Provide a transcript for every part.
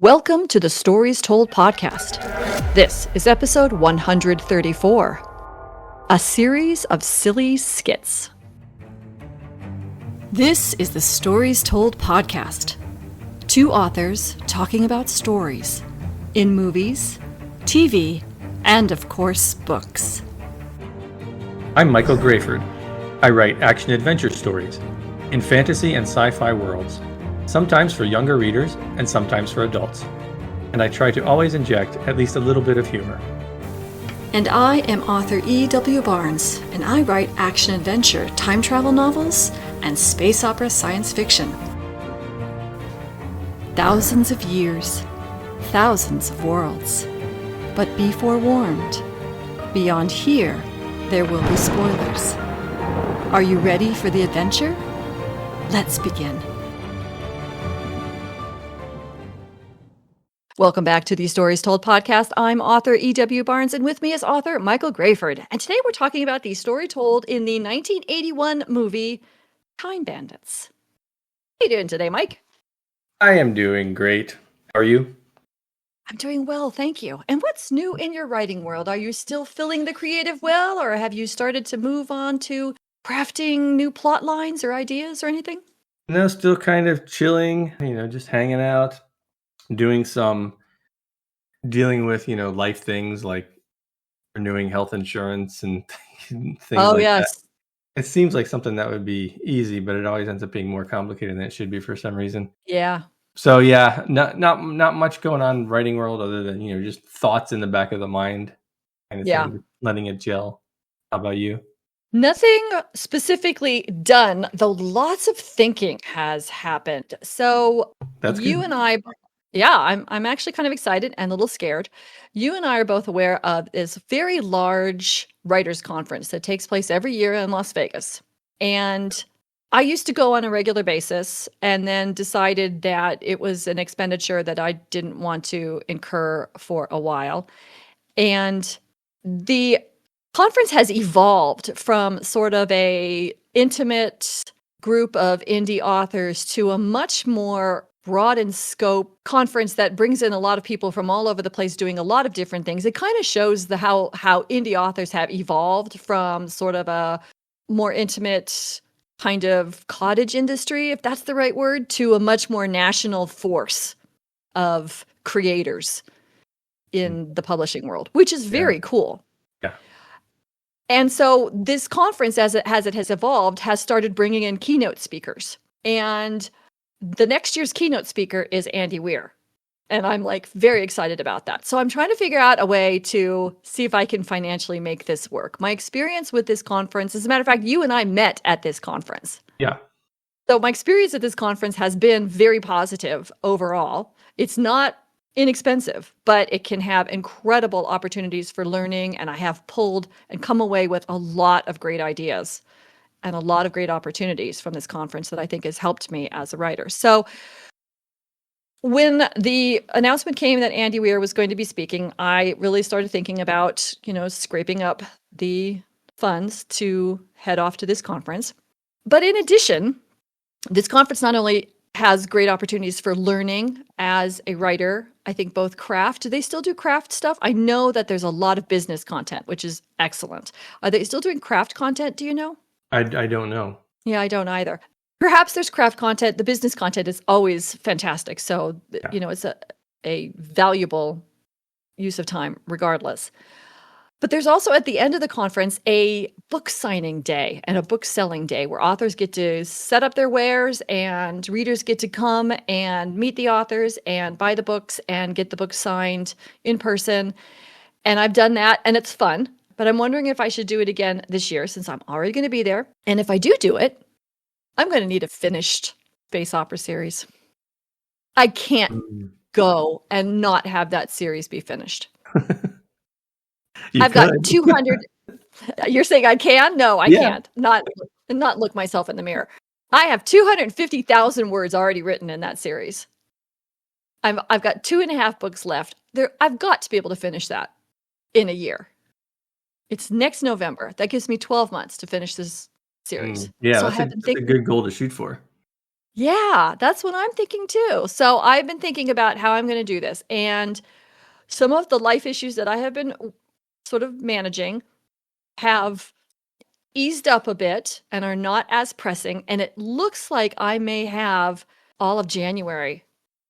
Welcome to the Stories Told podcast. This is episode 134, a series of silly skits. This is the Stories Told podcast. Two authors talking about stories in movies, TV, and of course, books. I'm Michael Grayford. I write action-adventure stories in fantasy and sci-fi worlds, sometimes for younger readers and sometimes for adults. And I try to always inject at least a little bit of humor. And I am author E.W. Barnes, and I write action-adventure, time travel novels, and space opera science fiction. Thousands of years, thousands of worlds. But be forewarned, beyond here, there will be spoilers. Are you ready for the adventure? Let's begin. Welcome back to the Stories Told podcast. I'm author E.W. Barnes, and with me is author Michael Grayford. And today we're talking about the story told in the 1981 movie Time Bandits. How are you doing today, Mike? I am doing great. How are you? I'm doing well, thank you. And what's new in your writing world? Are you still filling the creative well, or have you started to move on to crafting new plot lines or ideas or anything? No, still kind of chilling, just hanging out, dealing with, life things like renewing health insurance and things like that. It seems like something that would be easy, but it always ends up being more complicated than it should be for some reason. Yeah. So yeah, not much going on in writing world other than, just thoughts in the back of the mind kind of thing, letting it gel. How about you? Nothing specifically done, though lots of thinking has happened. So That's you good. and I, I'm actually kind of excited and a little scared. You and I are both aware of this very large writers' conference that takes place every year in Las Vegas. And I used to go on a regular basis and then decided that it was an expenditure that I didn't want to incur for a while. And the conference has evolved from sort of a intimate group of indie authors to a much more broad in scope conference that brings in a lot of people from all over the place doing a lot of different things. It kind of shows how indie authors have evolved from sort of a more intimate kind of cottage industry, if that's the right word, to a much more national force of creators in the publishing world, which is very cool. Yeah. And so this conference, as it has evolved, has started bringing in keynote speakers. And the next year's keynote speaker is Andy Weir. And I'm like very excited about that. So I'm trying to figure out a way to see if I can financially make this work. My experience with this conference, as a matter of fact, you and I met at this conference. Yeah. So my experience at this conference has been very positive overall. It's not inexpensive, but it can have incredible opportunities for learning. And I have pulled and come away with a lot of great ideas and a lot of great opportunities from this conference that I think has helped me as a writer. So when the announcement came that Andy Weir was going to be speaking, I really started thinking about, scraping up the funds to head off to this conference. But in addition, this conference not only has great opportunities for learning as a writer, I think both craft. Do they still do craft stuff? I know that there's a lot of business content, which is excellent. Are they still doing craft content? Do you know? I don't know. Yeah, I don't either. Perhaps there's craft content. The business content is always fantastic. So, it's a valuable use of time regardless. But there's also at the end of the conference a book signing day and a book selling day where authors get to set up their wares and readers get to come and meet the authors and buy the books and get the books signed in person. And I've done that and it's fun. But I'm wondering if I should do it again this year since I'm already going to be there. And if I do it, I'm going to need a finished space opera series. I can't go and not have that series be finished. I've got 200. You're saying I can? No, I can't. Not look myself in the mirror. I have 250,000 words already written in that series. I've got 2.5 books left. I've got to be able to finish that in a year. It's next November. That gives me 12 months to finish this series. Yeah, so that's a good goal to shoot for. Yeah, that's what I'm thinking too. So I've been thinking about how I'm going to do this. And some of the life issues that I have been sort of managing have eased up a bit and are not as pressing. And it looks like I may have all of January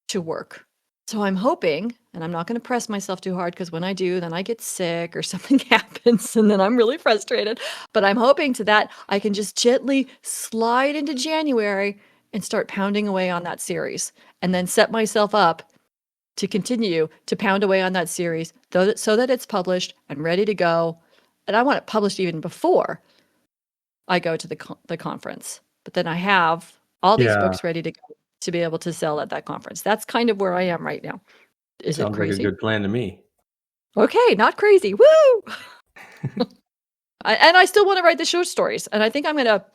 to work. So I'm hoping, and I'm not going to press myself too hard because when I do, then I get sick or something happens and then I'm really frustrated. But I'm hoping to that I can just gently slide into January and start pounding away on that series and then set myself up to continue to pound away on that series so that it's published and ready to go. And I want it published even before I go to the conference. But then I have all these Yeah, books ready to go to be able to sell at that conference. That's kind of where I am right now. Is it sounds like a crazy? good plan to me. Okay, not crazy. Woo! And I still want to write the short stories. And I think I'm going to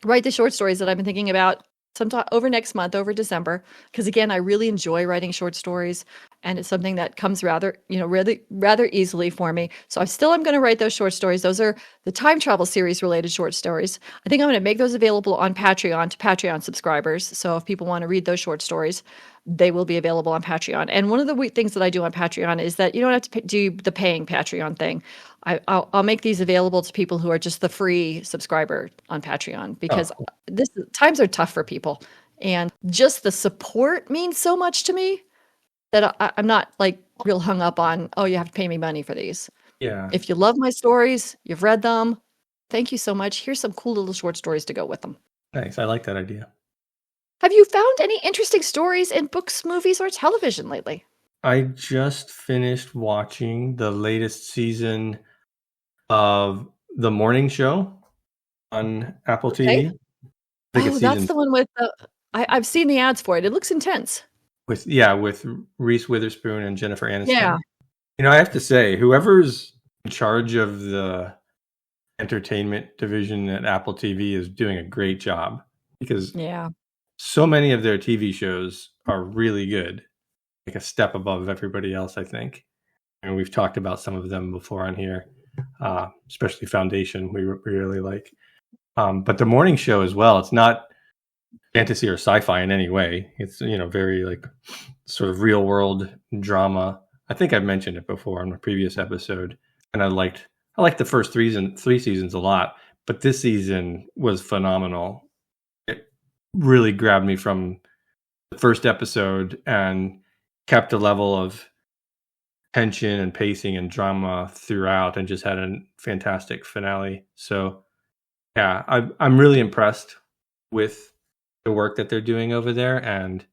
write the short stories that I've been thinking about sometime over next month, over December. Because again, I really enjoy writing short stories, and it's something that comes rather easily for me. So I'm going to write those short stories. Those are the time travel series related short stories. I think I'm going to make those available on Patreon to Patreon subscribers. So if people want to read those short stories, they will be available on Patreon. And one of the things that I do on Patreon is that you don't have to do the paying Patreon thing. I'll make these available to people who are just the free subscriber on Patreon because Oh, times are tough for people, and just the support means so much to me that I'm not like real hung up on, oh, you have to pay me money for these. yeah. If you love my stories, you've read them, thank you so much. Here's some cool little short stories to go with them. Thanks. I like that idea. Have you found any interesting stories in books, movies, or television lately? I just finished watching the latest season of The Morning Show on Apple Okay. TV. I think it's Oh, that's season the one with the. I've seen the ads for it. It looks intense. with Reese Witherspoon and Jennifer Yeah. Aniston. You know, I have to say, whoever's in charge of the entertainment division at Apple TV is doing a great job because Yeah. so many of their TV shows are really good, like a step above everybody else, I think. And we've talked about some of them before on here, especially Foundation, we really like. But the morning show as well, it's not fantasy or sci-fi in any way. It's, very like sort of real world drama. I think I've mentioned it before on a previous episode, and I liked the first three seasons a lot, but this season was phenomenal. It really grabbed me from the first episode and kept a level of tension and pacing and drama throughout, and just had a fantastic finale. So yeah, I'm really impressed with the work that they're doing over there, and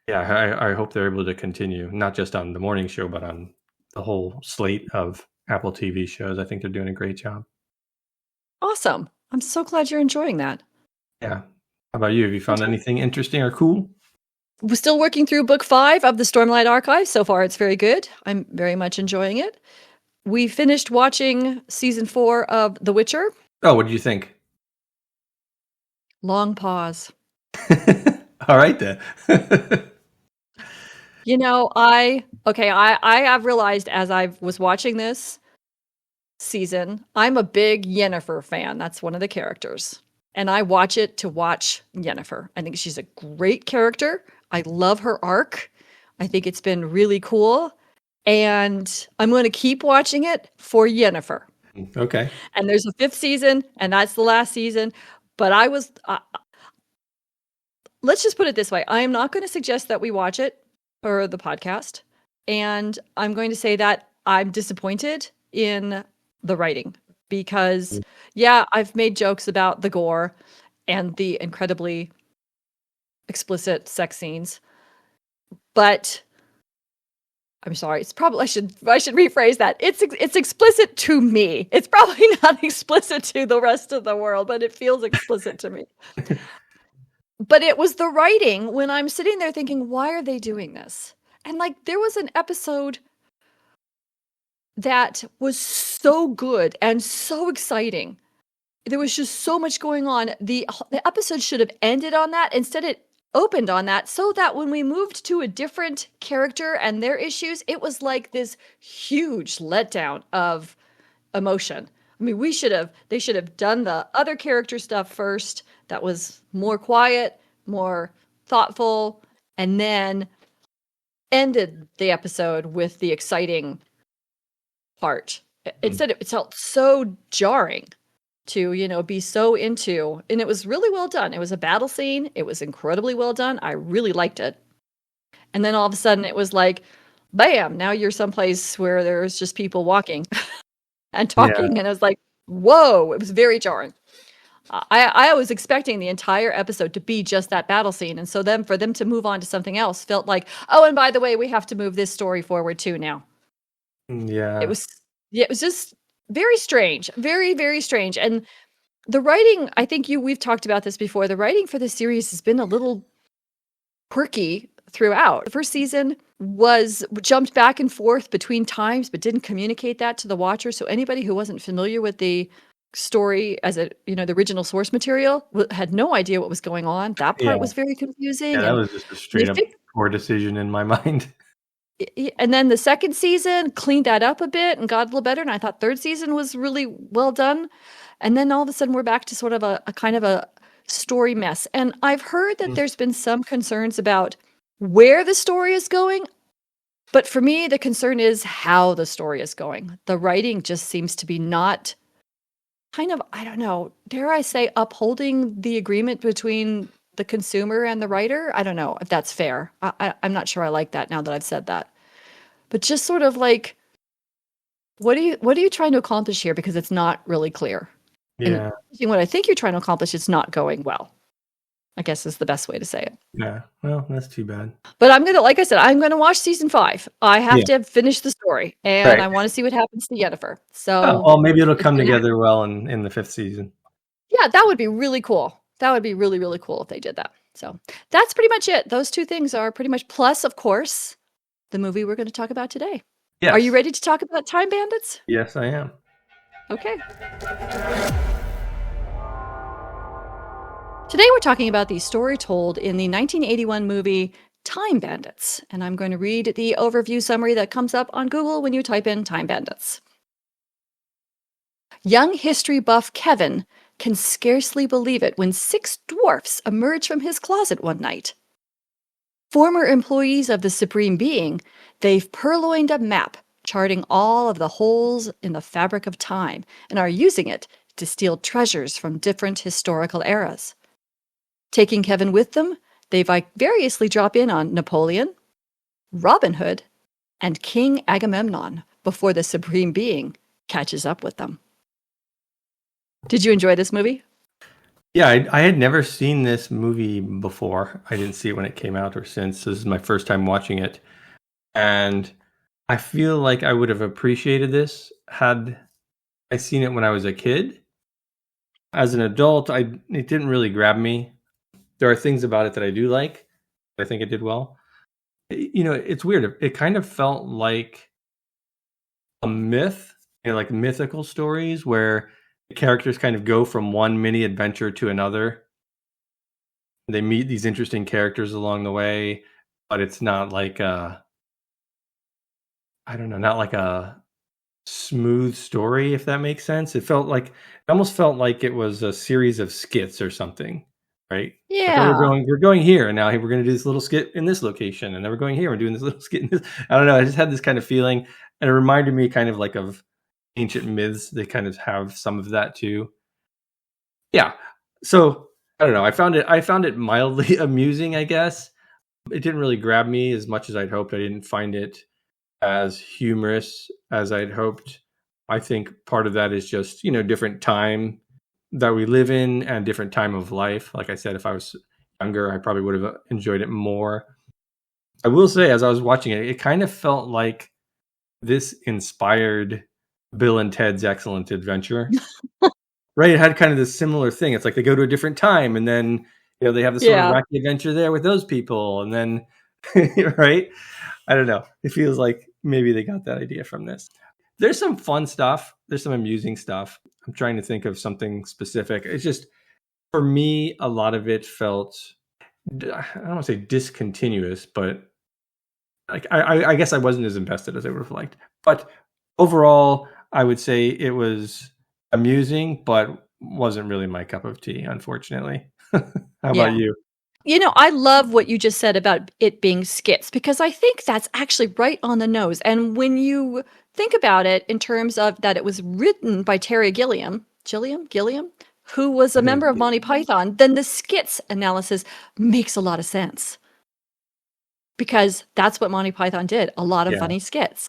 yeah, I hope they're able to continue, not just on the morning show, but on the whole slate of Apple TV shows. I think they're doing a great job. Awesome. I'm so glad you're enjoying that. Yeah. How about you? Have you found anything interesting or cool? We're still working through book 5 of the Stormlight Archive. So far, it's very good. I'm very much enjoying it. We finished watching season 4 of The Witcher. Oh, what did you think? Long pause. All right then. I have realized as I was watching this season, I'm a big Yennefer fan. That's one of the characters. And I watch it to watch Yennefer. I think she's a great character. I love her arc. I think it's been really cool. And I'm going to keep watching it for Yennefer. Okay. And there's a 5th season, and that's the last season. But let's just put it this way. I am not going to suggest that we watch it for the podcast. And I'm going to say that I'm disappointed in the writing because, yeah, I've made jokes about the gore and the incredibly explicit sex scenes. But I'm sorry. It's probably I should rephrase that. It's explicit to me. It's probably not explicit to the rest of the world, but it feels explicit to me. But it was the writing when I'm sitting there thinking, why are they doing this? And like there was an episode that was so good and so exciting. There was just so much going on. The episode should have ended on that. Instead, it opened on that so that when we moved to a different character and their issues, it was like this huge letdown of emotion. I mean, they should have done the other character stuff first. That was more quiet, more thoughtful, and then ended the episode with the exciting part. Instead, it felt so jarring to, be so into, and it was really well done. It was a battle scene. It was incredibly well done. I really liked it. And then all of a sudden it was like, bam, now you're someplace where there's just people walking and talking. Yeah. And I was like, whoa, it was very jarring. I was expecting the entire episode to be just that battle scene. And so then for them to move on to something else felt like, oh, and by the way, we have to move this story forward too now. Yeah. It was just very strange, very, very strange. And the writing, I think we've talked about this before. The writing for the series has been a little quirky throughout. The first season was jumped back and forth between times, but didn't communicate that to the watcher. So anybody who wasn't familiar with the story as the original source material had no idea what was going on. That part was very confusing. Yeah, that was just a straight up poor decision in my mind. And then the second season cleaned that up a bit and got a little better. And I thought third season was really well done. And then all of a sudden we're back to sort of a kind of a story mess. And I've heard that there's been some concerns about where the story is going. But for me, the concern is how the story is going. The writing just seems to be not kind of, I don't know, dare I say, upholding the agreement between the consumer and the writer. I don't know if that's fair. I'm not sure I like that now that I've said that. But just sort of like, what are you trying to accomplish here? Because it's not really clear. Yeah. And what I think you're trying to accomplish is not going well, I guess is the best way to say it. Yeah. Well, that's too bad. But like I said, I'm going to watch season 5. I have to finish the story, and I want to see what happens to Yennefer. So, well, maybe it'll come together well in the 5th season. Yeah, that would be really cool. That would be really, really cool if they did that. So that's pretty much it. Those two things are pretty much, plus, of course, the movie we're going to talk about today. Yes. Are you ready to talk about Time Bandits? Yes, I am. Okay. Today we're talking about the story told in the 1981 movie Time Bandits, and I'm going to read the overview summary that comes up on Google when you type in Time Bandits. Young history buff Kevin can scarcely believe it when 6 dwarfs emerge from his closet one night. Former employees of the Supreme Being, they've purloined a map charting all of the holes in the fabric of time and are using it to steal treasures from different historical eras. Taking Kevin with them, they vicariously drop in on Napoleon, Robin Hood, and King Agamemnon before the Supreme Being catches up with them. Did you enjoy this movie? Yeah, I had never seen this movie before. I didn't see it when it came out or since. This is my first time watching it. And I feel like I would have appreciated this had I seen it when I was a kid. As an adult, it didn't really grab me. There are things about it that I do like. I think it did well. It's weird. It kind of felt like a myth, like mythical stories where the characters kind of go from one mini adventure to another. They meet these interesting characters along the way, but it's not like not like a smooth story, if that makes sense. It almost felt like it was a series of skits or something, right? Yeah. Like, we're going here, and now we're going to do this little skit in this location, and then we're going here and doing this little skit in this. I don't know. I just had this kind of feeling, and it reminded me kind of like of ancient myths. They kind of have some of that too. Yeah. So I don't know. I found it mildly amusing, I guess. It didn't really grab me as much as I'd hoped. I didn't find it as humorous as I'd hoped. I think part of that is just, different time that we live in and different time of life. Like I said, if I was younger, I probably would have enjoyed it more. I will say, as I was watching it, it kind of felt like this inspired Bill and Ted's Excellent Adventure. Right? It had kind of this similar thing. It's like they go to a different time, and then they have this sort of wacky adventure there with those people, and then right? I don't know. It feels like maybe they got that idea from this. There's some fun stuff. There's some amusing stuff. I'm trying to think of something specific. It's just, for me, a lot of it felt, I don't want to say discontinuous, but like I guess I wasn't as invested as I would have liked. But overall, I would say it was amusing, but wasn't really my cup of tea, unfortunately. How about you? I love what you just said about it being skits, because I think that's actually right on the nose. And when you think about it in terms of that it was written by Terry Gilliam, who was a I think member of Monty Python, then the skits analysis makes a lot of sense. Because that's what Monty Python did, a lot of funny skits.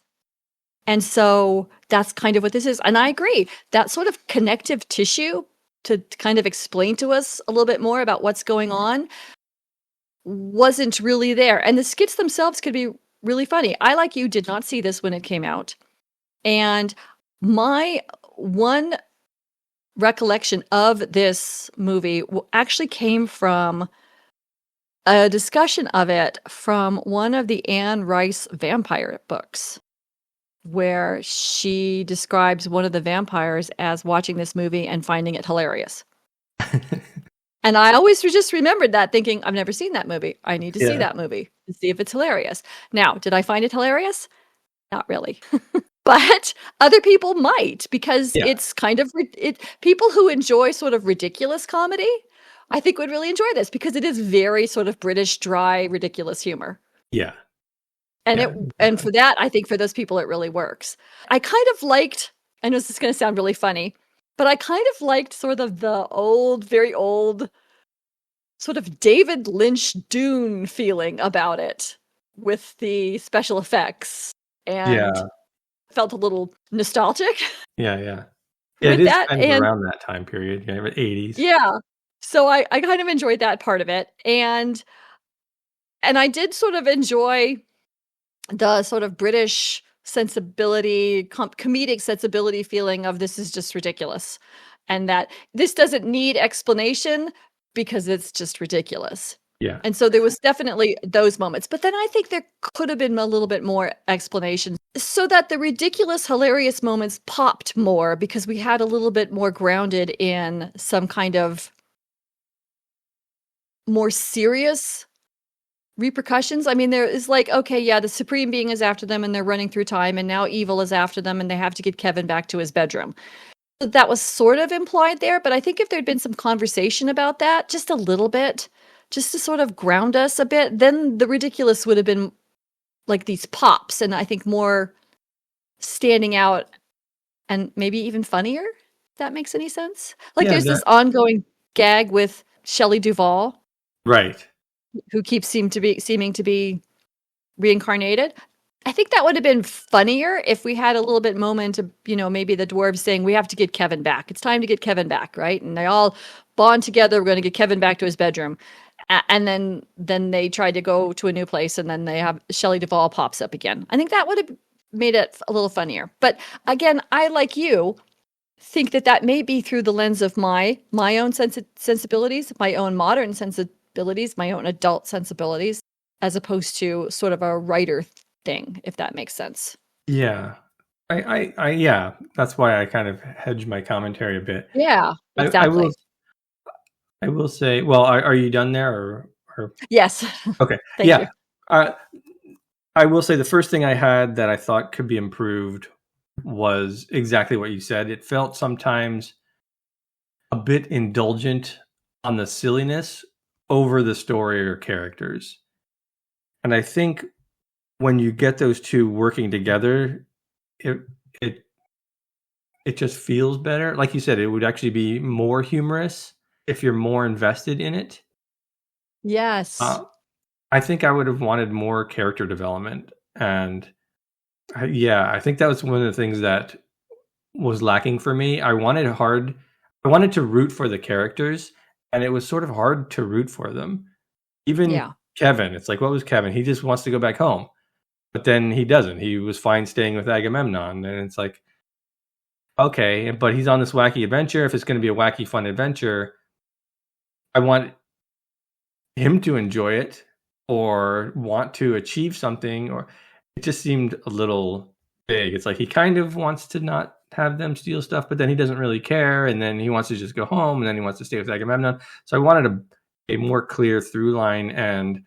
And so that's kind of what this is. And I agree, that sort of connective tissue to kind of explain to us a little bit more about what's going on wasn't really there. And the skits themselves could be really funny. I, like you, did not see this when it came out. And my one recollection of this movie actually came from a discussion of it from one of the Anne Rice vampire books, where she describes one of the vampires as watching this movie and finding it hilarious. And I always just remembered that, thinking, I've never seen that movie. I need to see that movie to see if it's hilarious. Now, did I find it hilarious? Not really. But other people might, because it's kind of people who enjoy sort of ridiculous comedy, I think, would really enjoy this, because it is very sort of British, dry, ridiculous humor. Yeah. And and for that, I think for those people, it really works. I kind of liked, I know this is going to sound really funny, but I kind of liked sort of the old, very old, sort of David Lynch Dune feeling about it, with the special effects, and felt a little nostalgic. Yeah, it is kind of around that time period, 80s. Yeah. So I kind of enjoyed that part of it. And I did sort of enjoy the sort of British sensibility, comedic sensibility feeling of this is just ridiculous. And that this doesn't need explanation because it's just ridiculous. Yeah. And so there was definitely those moments. But then I think there could have been a little bit more explanation, so that the ridiculous, hilarious moments popped more, because we had a little bit more grounded in some kind of more serious repercussions. I mean, there is like, okay, yeah, the Supreme Being is after them and they're running through time, and now evil is after them and they have to get Kevin back to his bedroom. That was sort of implied there, but I think if there'd been some conversation about that, just a little bit, just to sort of ground us a bit, then the ridiculous would have been like these pops, and I think more standing out and maybe even funnier, if that makes any sense. Like there's this ongoing gag with Shelley Duvall. Right. Who keeps seeming to be reincarnated. I think that would have been funnier if we had a little bit moment of, maybe the dwarves saying, we have to get Kevin back. It's time to get Kevin back, right? And they all bond together. We're going to get Kevin back to his bedroom. And then they try to go to a new place, and then they have Shelley Duvall pops up again. I think that would have made it a little funnier. But again, I, like you, think that may be through the lens of my own sensibilities, my own modern sensibilities, my own adult sensibilities, as opposed to sort of a writer thing, if that makes sense. Yeah. I that's why I kind of hedge my commentary a bit. Yeah, exactly. I will say, well, are you done there or? Yes. Okay. Thank you. I will say the first thing I had that I thought could be improved was exactly what you said. It felt sometimes a bit indulgent on the silliness over the story or characters. And I think when you get those two working together, it just feels better. Like you said, it would actually be more humorous if you're more invested in it. Yes. I think I would have wanted more character development. And I think that was one of the things that was lacking for me. I wanted to root for the characters, and it was sort of hard to root for them. Even Kevin, it's like, what was Kevin? He just wants to go back home. But then he doesn't. He was fine staying with Agamemnon. And it's like, okay, but he's on this wacky adventure. If it's going to be a wacky, fun adventure, I want him to enjoy it or want to achieve something. Or it just seemed a little big. It's like he kind of wants to not have them steal stuff, but then he doesn't really care. And then he wants to just go home, and then he wants to stay with Agamemnon. So I wanted a more clear through line and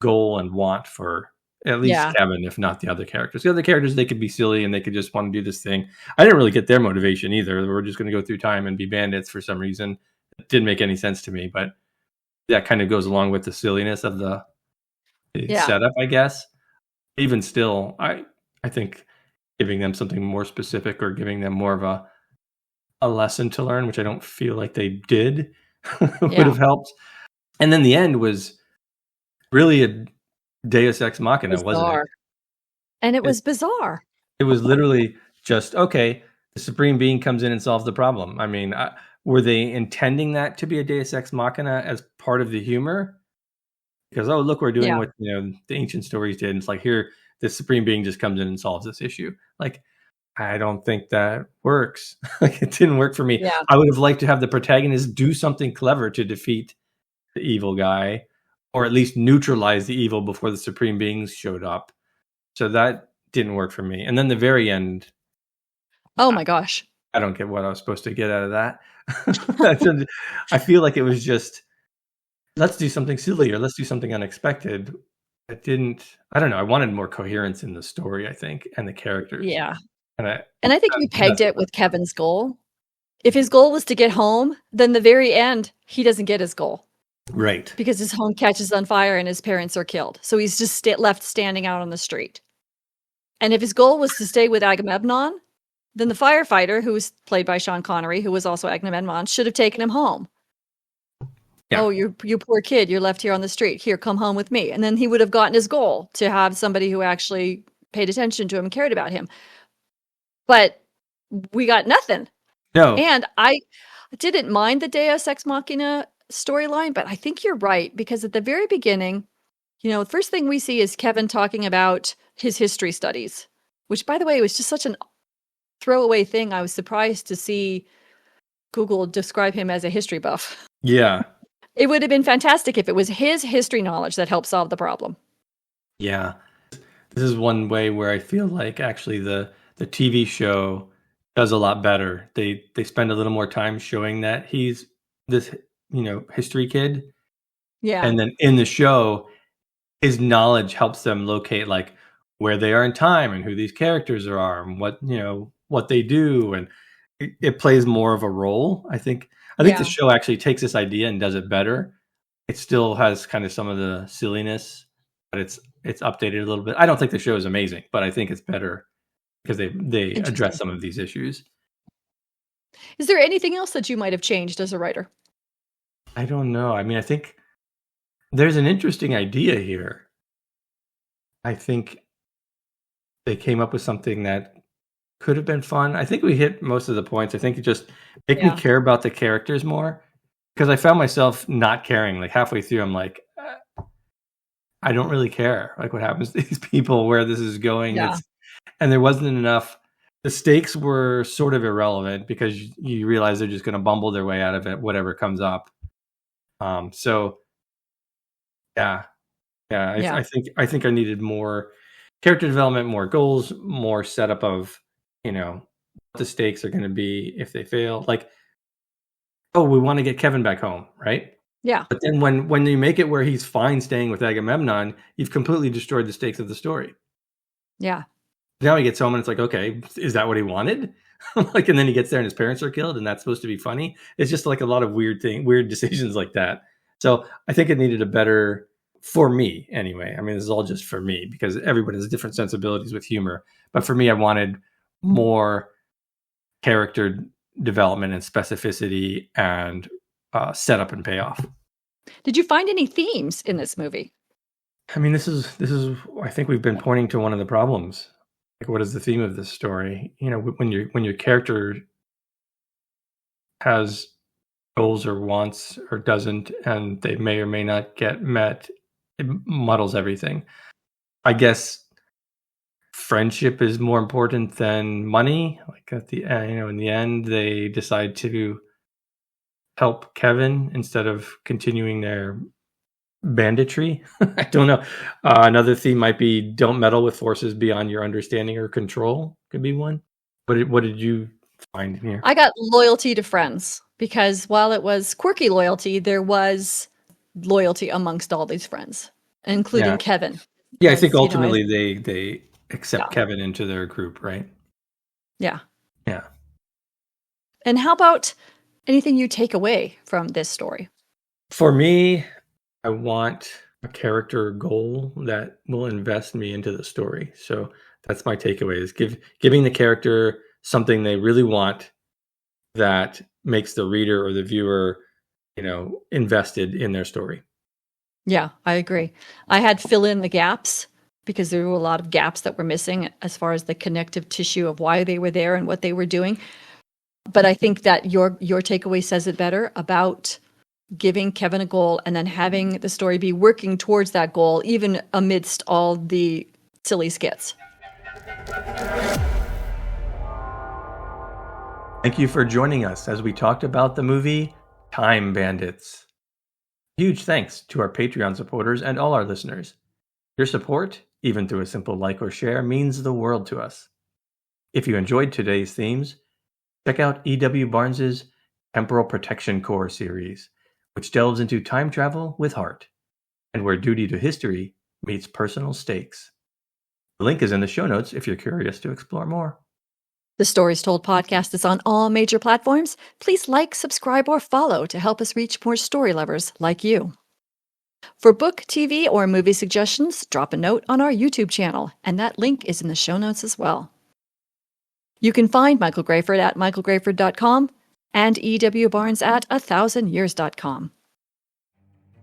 goal and want for at least Kevin, if not the other characters. The other characters, they could be silly and they could just want to do this thing. I didn't really get their motivation either. We're just going to go through time and be bandits for some reason. It didn't make any sense to me, but that kind of goes along with the silliness of the Yeah. setup, I guess. Even still, I think giving them something more specific or giving them more of a lesson to learn, which I don't feel like they did, would Yeah. have helped. And then the end was really a Deus Ex Machina, wasn't it? Bizarre. And it It was bizarre. it was literally just, okay, the supreme being comes in and solves the problem. I mean, were they intending that to be a Deus Ex Machina as part of the humor? Because, oh, look, we're doing Yeah. what, the ancient stories did. And it's like, here, the supreme being just comes in and solves this issue. Like, I don't think that works. Like, it didn't work for me. Yeah. I would have liked to have the protagonist do something clever to defeat the evil guy, or at least neutralize the evil before the supreme beings showed up. So that didn't work for me. And then the very end, Oh my gosh. I don't get what I was supposed to get out of that. I feel like it was just, let's do something silly or let's do something unexpected. It didn't, I don't know. I wanted more coherence in the story, I think, and the characters. Yeah. And And I think you pegged that's it with Kevin's goal. If his goal was to get home, then the very end, he doesn't get his goal right. because his home catches on fire and his parents are killed. So he's just left standing out on the street. And if his goal was to stay with Agamemnon, then the firefighter, who was played by Sean Connery, who was also Agamemnon, should have taken him home. Yeah. Oh, you poor kid, you're left here on the street. Here, come home with me. And then he would have gotten his goal to have somebody who actually paid attention to him and cared about him. But we got nothing. No. And I didn't mind the Deus Ex Machina storyline, but I think you're right, because at the very beginning, the first thing we see is Kevin talking about his history studies, which, by the way, was just such an throwaway thing. I was surprised to see Google describe him as a history buff. Yeah. It would have been fantastic if it was his history knowledge that helped solve the problem. Yeah. This is one way where I feel like actually the TV show does a lot better. They spend a little more time showing that he's this, history kid. Yeah. And then in the show, his knowledge helps them locate like where they are in time and who these characters are and what they do. And it plays more of a role. I think the show actually takes this idea and does it better. It still has kind of some of the silliness, but it's updated a little bit. I don't think the show is amazing, but I think it's better because they address some of these issues. Is there anything else that you might have changed as a writer? I don't know. I mean, I think there's an interesting idea here. I think they came up with something that could have been fun. I think we hit most of the points. I think it just made me care about the characters more, because I found myself not caring. Like halfway through, I'm like, I don't really care. Like what happens to these people, where this is going. Yeah. And there wasn't enough. The stakes were sort of irrelevant because you realize they're just going to bumble their way out of it, whatever comes up. So yeah. I think I needed more character development, more goals, more setup of, what the stakes are going to be if they fail. Like, oh, we want to get Kevin back home, right? Yeah. But then when you make it where he's fine staying with Agamemnon, you've completely destroyed the stakes of the story. Yeah. Now he gets home and it's like, okay, is that what he wanted? Like, and then he gets there and his parents are killed and that's supposed to be funny. It's just like a lot of weird decisions like that. So I think it needed a better, for me anyway. I mean, this is all just for me because everybody has different sensibilities with humor. But for me, I wanted more character development and specificity and setup and payoff. Did you find any themes in this movie? I mean, this is I think we've been pointing to one of the problems. Like, what is the theme of this story? When your character has goals or wants or doesn't, and they may or may not get met, it muddles everything. I guess friendship is more important than money. Like at the in the end, they decide to help Kevin instead of continuing their banditry. I don't know. Another theme might be don't meddle with forces beyond your understanding or control. Could be one. What did you find here? I got loyalty to friends, because while it was quirky loyalty, there was loyalty amongst all these friends, including Kevin. Yeah, I think ultimately they accept Kevin into their group, right? Yeah. Yeah. And how about anything you take away from this story? For me, I want a character goal that will invest me into the story. So that's my takeaway, is giving the character something they really want that makes the reader or the viewer, invested in their story. Yeah, I agree. I had fill in the gaps because there were a lot of gaps that were missing as far as the connective tissue of why they were there and what they were doing. But I think that your takeaway says it better about giving Kevin a goal and then having the story be working towards that goal, even amidst all the silly skits. Thank you for joining us as we talked about the movie Time Bandits. Huge thanks to our Patreon supporters and all our listeners. Your support, even through a simple like or share, means the world to us. If you enjoyed today's themes, check out E.W. Barnes's Temporal Protection Corps series, which delves into time travel with heart, and where duty to history meets personal stakes. The link is in the show notes if you're curious to explore more. The Stories Told podcast is on all major platforms. Please like, subscribe, or follow to help us reach more story lovers like you. For book, TV, or movie suggestions, drop a note on our YouTube channel, and that link is in the show notes as well. You can find Michael Grayford at michaelgrayford.com and E.W. Barnes at 1000years.com.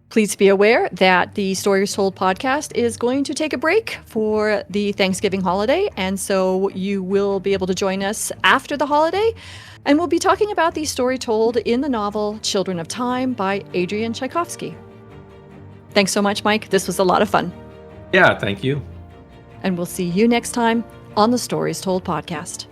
Please be aware that the Stories Told podcast is going to take a break for the Thanksgiving holiday, and so you will be able to join us after the holiday, and we'll be talking about the story told in the novel Children of Time by Adrian Tchaikovsky. Thanks so much, Mike. This was a lot of fun. Yeah, thank you. And we'll see you next time on the Stories Told podcast.